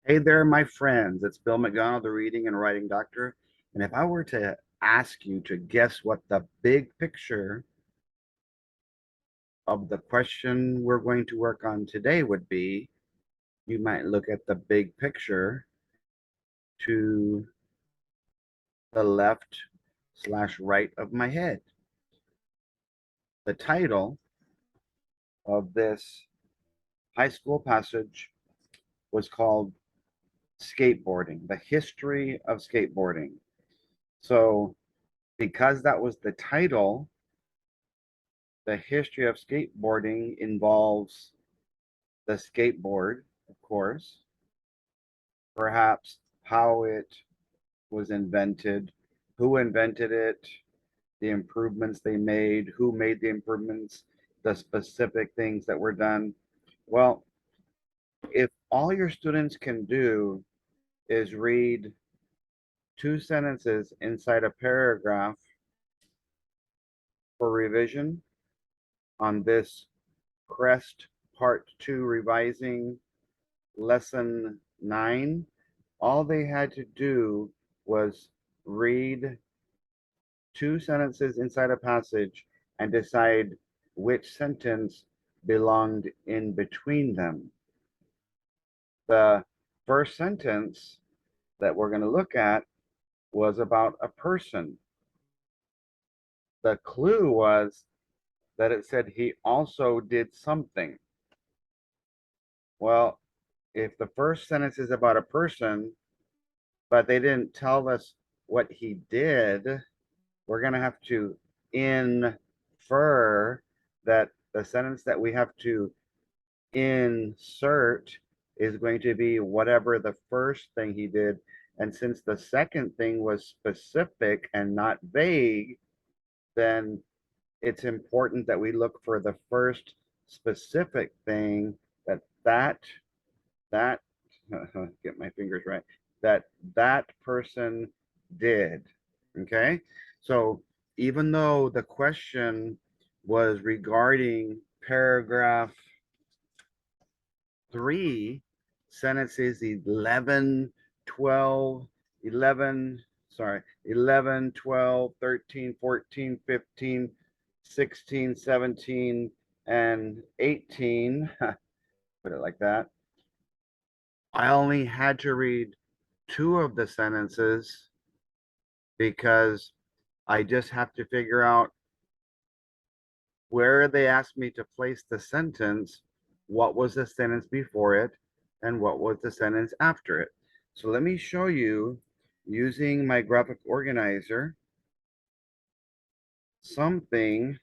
Hey there, my friends. It's Bill McDonald, the reading and writing doctor. And if I were to ask you to guess what the big picture of the question we're going to work on today would be, you might look at the big picture to the left/right of my head. The title of this high school passage was called Skateboarding, the history of skateboarding. So, because that was the title, the history of skateboarding involves the skateboard, of course, perhaps how it was invented, who invented it, the improvements they made, who made the improvements, the specific things that were done. Well, if all your students can do is read two sentences inside a paragraph for revision on this CREST Part 2 revising lesson 9, all they had to do was read two sentences inside a passage and decide which sentence belonged in between them. The first sentence that we're going to look at was about a person. The clue was that it said he also did something. Well, if the first sentence is about a person, but they didn't tell us what he did, we're going to have to infer that the sentence that we have to insert is going to be whatever the first thing he did. And since the second thing was specific and not vague, then it's important that we look for the first specific thing that get my fingers right, that person did. Okay, so even though the question was regarding paragraph 3, sentences 11, 12, 11, sorry, 11, 12, 13, 14, 15, 16, 17, and 18, put it like that, I only had to read two of the sentences because I just have to figure out where they asked me to place the sentence, what was the sentence before it, and what was the sentence after it. So let me show you using my graphic organizer something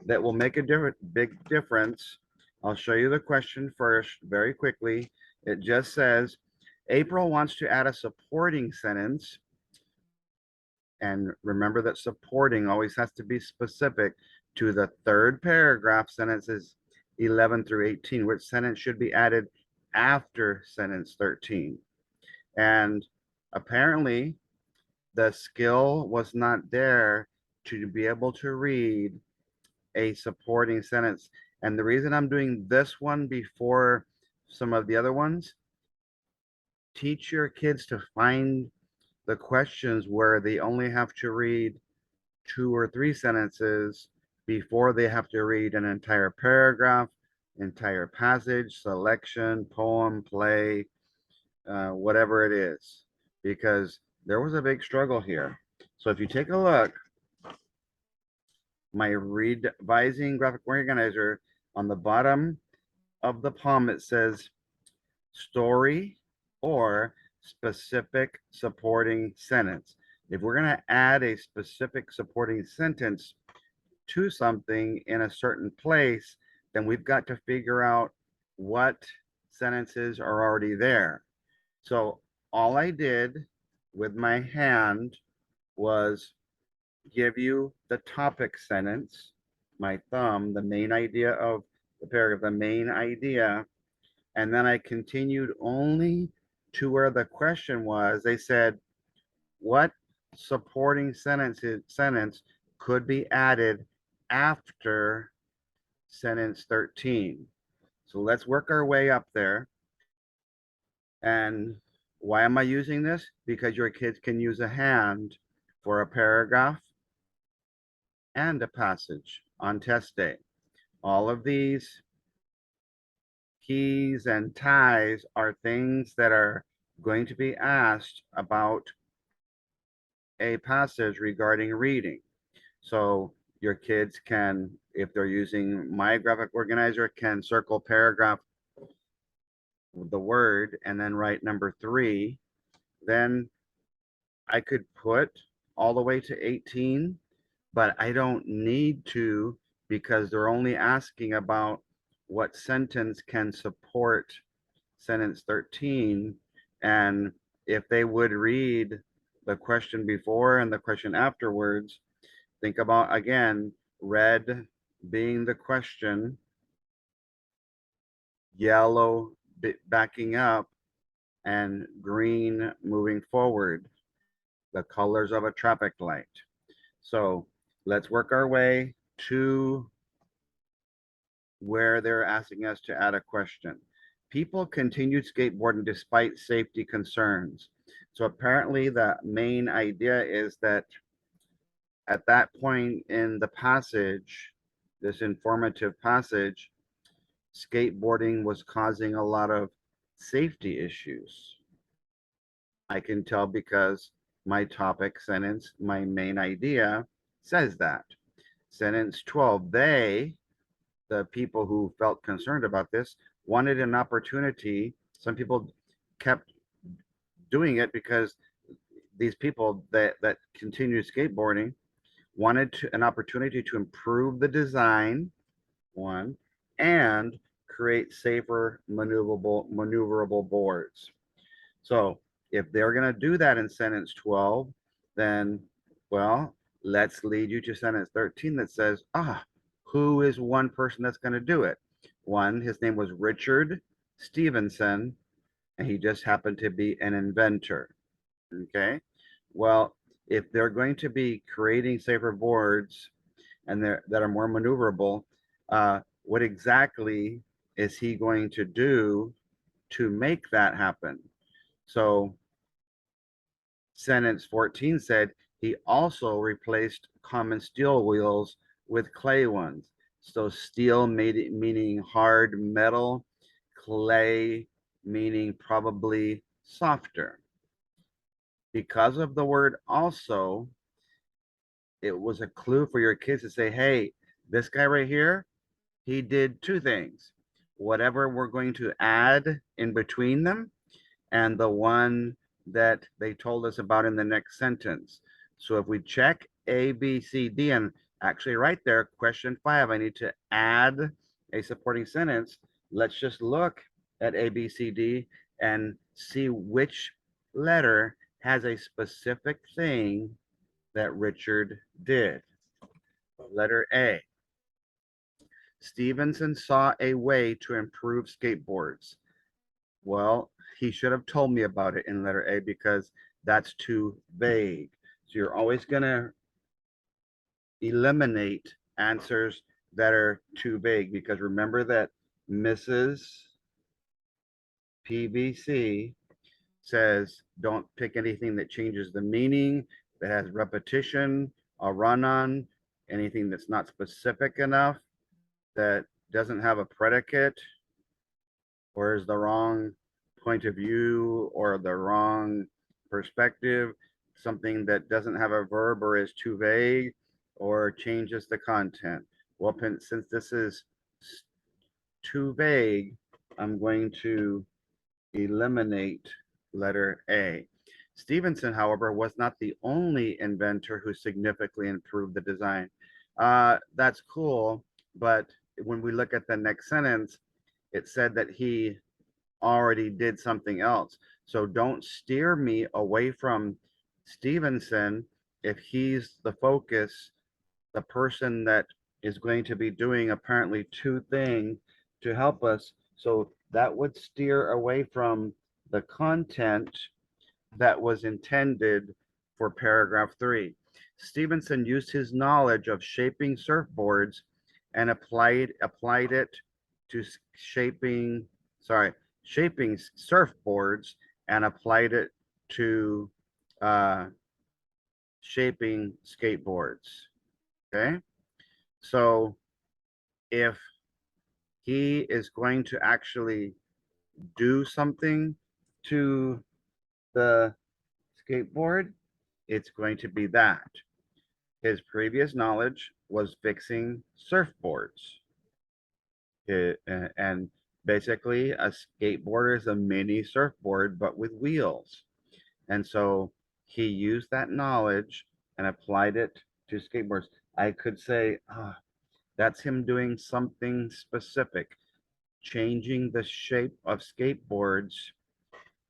that will make a big difference. I'll show you the question first very quickly. It just says, April wants to add a supporting sentence. And remember that supporting always has to be specific to the third paragraph, sentences 11 through 18, which sentence should be added after sentence 13. And apparently, the skill was not there to be able to read a supporting sentence. And the reason I'm doing this one before some of the other ones, teach your kids to find the questions where they only have to read two or three sentences before they have to read an entire paragraph, entire passage, selection, poem, play, whatever it is, because there was a big struggle here. So if you take a look, my revising graphic organizer, on the bottom of the palm, it says story or specific supporting sentence. If we're going to add a specific supporting sentence to something in a certain place, then we've got to figure out what sentences are already there. So all I did with my hand was give you the topic sentence, my thumb, the main idea of the paragraph, the main idea, and then I continued only to where the question was. They said, what supporting sentence could be added after sentence 13? So let's work our way up there. And Why am I using this? Because your kids can use a hand for a paragraph and a passage on test day. All of these keys and ties are things that are going to be asked about a passage regarding reading. So your kids can, if they're using my graphic organizer, can circle paragraph, the word, and then write number 3. Then I could put all the way to 18, but I don't need to because they're only asking about what sentence can support sentence 13. And if they would read the question before and the question afterwards, think about again, red being the question, yellow backing up, and green moving forward, the colors of a traffic light. So let's work our way to where they're asking us to add a question. People continued skateboarding despite safety concerns. So apparently the main idea is that at that point in the passage, this informative passage, skateboarding was causing a lot of safety issues. I can tell because my topic sentence, my main idea says that. Sentence 12, the people who felt concerned about this, wanted an opportunity. Some people kept doing it because these people that continue skateboarding wanted an opportunity to improve the design, one, and create safer maneuverable boards. So if they're going to do that in sentence 12, then, well, let's lead you to sentence 13 that says, who is one person that's going to do it? One, his name was Richard Stevenson, and he just happened to be an inventor. Okay. Well, if they're going to be creating safer boards and that are more maneuverable, what exactly is he going to do to make that happen? So sentence 14 said he also replaced common steel wheels with clay ones. So steel meaning hard metal, clay meaning probably softer. Because of the word also, it was a clue for your kids to say, hey, this guy right here, he did 2 things. Whatever we're going to add in between them, and the one that they told us about in the next sentence. So if we check A, B, C, D, and actually right there, question 5, I need to add a supporting sentence. Let's just look at A, B, C, D and see which letter has a specific thing that Richard did. Letter A. Stevenson saw a way to improve skateboards. Well, he should have told me about it in letter A because that's too vague. So you're always going to eliminate answers that are too vague because remember that Mrs. PVC says don't pick anything that changes the meaning, that has repetition, a run on, anything that's not specific enough, that doesn't have a predicate, or is the wrong point of view or the wrong perspective, something that doesn't have a verb or is too vague or changes the content. Well, since this is too vague, I'm going to eliminate letter A. Stevenson, however, was not the only inventor who significantly improved the design. That's cool, but when we look at the next sentence, it said that he already did something else. So don't steer me away from Stevenson if he's the focus, the person that is going to be doing apparently 2 things to help us. So that would steer away from the content that was intended for paragraph 3. Stevenson used his knowledge of shaping surfboards and applied it to shaping surfboards and applied it to shaping skateboards. Okay, so if he is going to actually do something to the skateboard, it's going to be that. His previous knowledge was fixing surfboards. And basically, a skateboard is a mini surfboard, but with wheels. And so he used that knowledge and applied it to skateboards. I could say, that's him doing something specific, changing the shape of skateboards.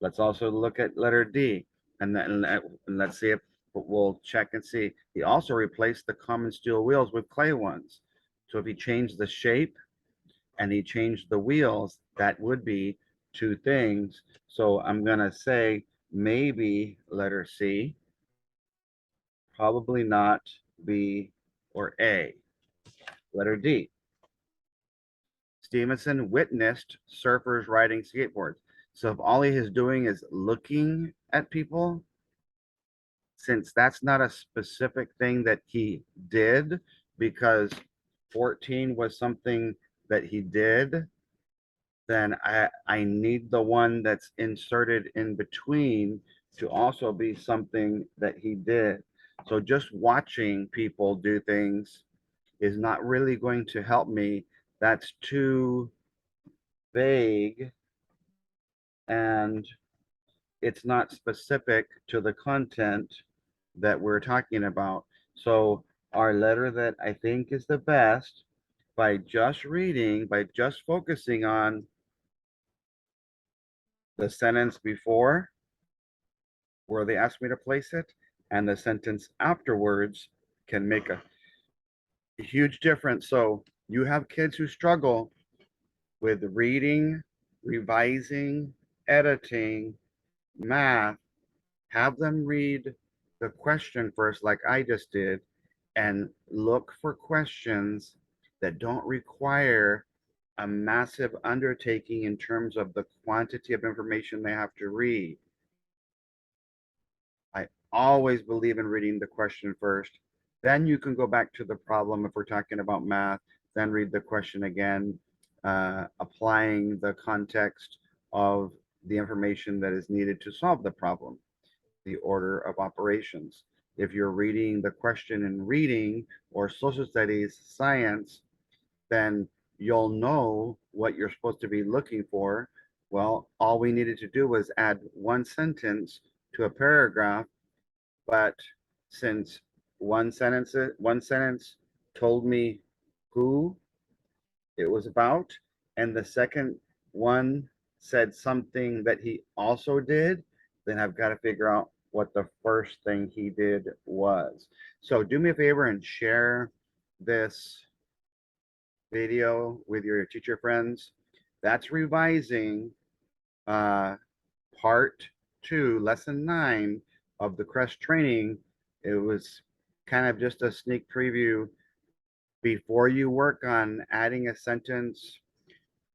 Let's also look at letter D, and then and let's see if we'll check and see. He also replaced the common steel wheels with clay ones. So if he changed the shape and he changed the wheels, that would be two things. So I'm gonna say maybe letter C, probably not B or A. Letter D. Stevenson witnessed surfers riding skateboards. So if all he is doing is looking at people, since that's not a specific thing that he did, because 14 was something that he did, then I need the one that's inserted in between to also be something that he did. So just watching people do things is not really going to help me. That's too vague and it's not specific to the content that we're talking about. So our letter that I think is the best, by just reading, by just focusing on the sentence before where they asked me to place it and the sentence afterwards, can make a huge difference. So you have kids who struggle with reading, revising, editing, math, have them read the question first, like I just did, and look for questions that don't require a massive undertaking in terms of the quantity of information they have to read. I always believe in reading the question first. Then you can go back to the problem if we're talking about math, then read the question again, applying the context of the information that is needed to solve the problem, the order of operations. If you're reading the question in reading or social studies, science, then you'll know what you're supposed to be looking for. Well, all we needed to do was add one sentence to a paragraph, but since one sentence told me who it was about, and the second one said something that he also did, then I've got to figure out what the first thing he did was. So do me a favor and share this video with your teacher friends. That's revising part 2, lesson 9 of the CREST training. It was kind of just a sneak preview before you work on adding a sentence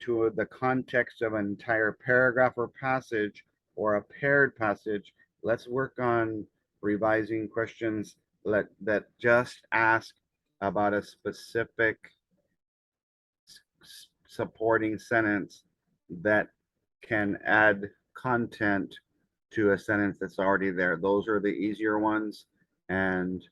to the context of an entire paragraph or passage or a paired passage. Let's work on revising questions that just ask about a specific supporting sentence that can add content to a sentence that's already there. Those are the easier ones, and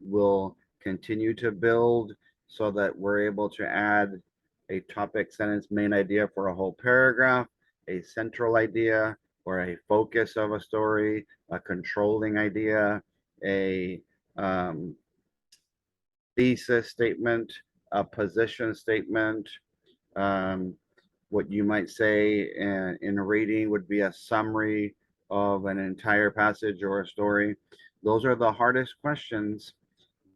we'll continue to build so that we're able to add a topic sentence main idea for a whole paragraph, a central idea or a focus of a story, a controlling idea, a thesis statement, a position statement. What you might say in a reading would be a summary of an entire passage or a story. Those are the hardest questions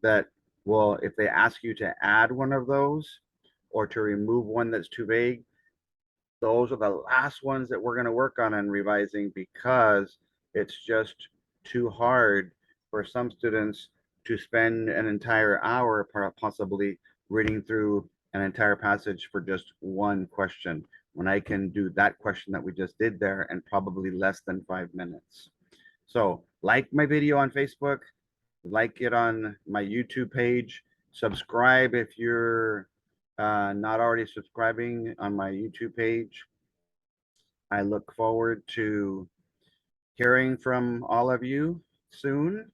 that will, if they ask you to add one of those or to remove one that's too vague, those are the last ones that we're going to work on and revising, because it's just too hard for some students to spend an entire hour possibly reading through an entire passage for just one question. when I can do that question that we just did there in probably less than 5 minutes. So like my video on Facebook, like it on my YouTube page, subscribe if you're not already subscribing on my YouTube page. I look forward to hearing from all of you soon.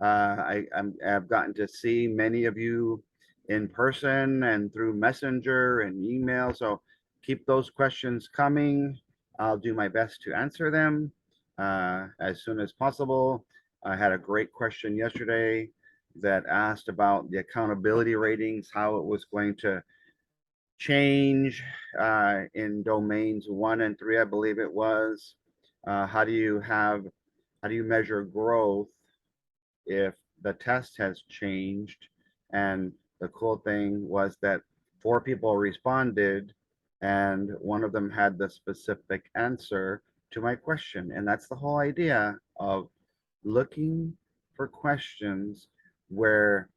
I've gotten to see many of you in person and through Messenger and email. So keep those questions coming. I'll do my best to answer them as soon as possible. I had a great question yesterday that asked about the accountability ratings, how it was going to change in domains 1 and 3, I believe it was. How do you measure growth if the test has changed? And the cool thing was that 4 people responded, and one of them had the specific answer to my question. And that's the whole idea of looking for questions where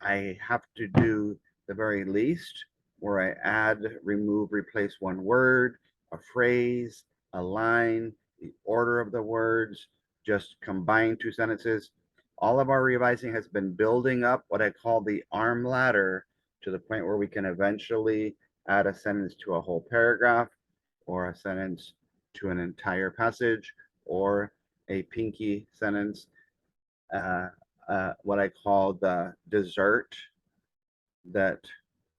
I have to do the very least, where I add, remove, replace one word, a phrase, a line, the order of the words, just combine 2 sentences. All of our revising has been building up what I call the arm ladder to the point where we can eventually add a sentence to a whole paragraph, or a sentence to an entire passage, or a pinky sentence, uh, what I call the dessert that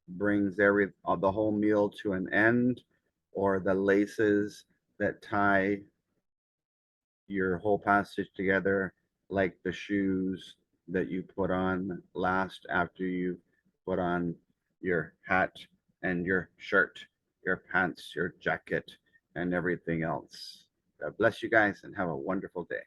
brings the whole meal to an end, or the laces that tie your whole passage together, like the shoes that you put on last after you put on your hat and your shirt, your pants, your jacket, and everything else. God bless you guys and have a wonderful day.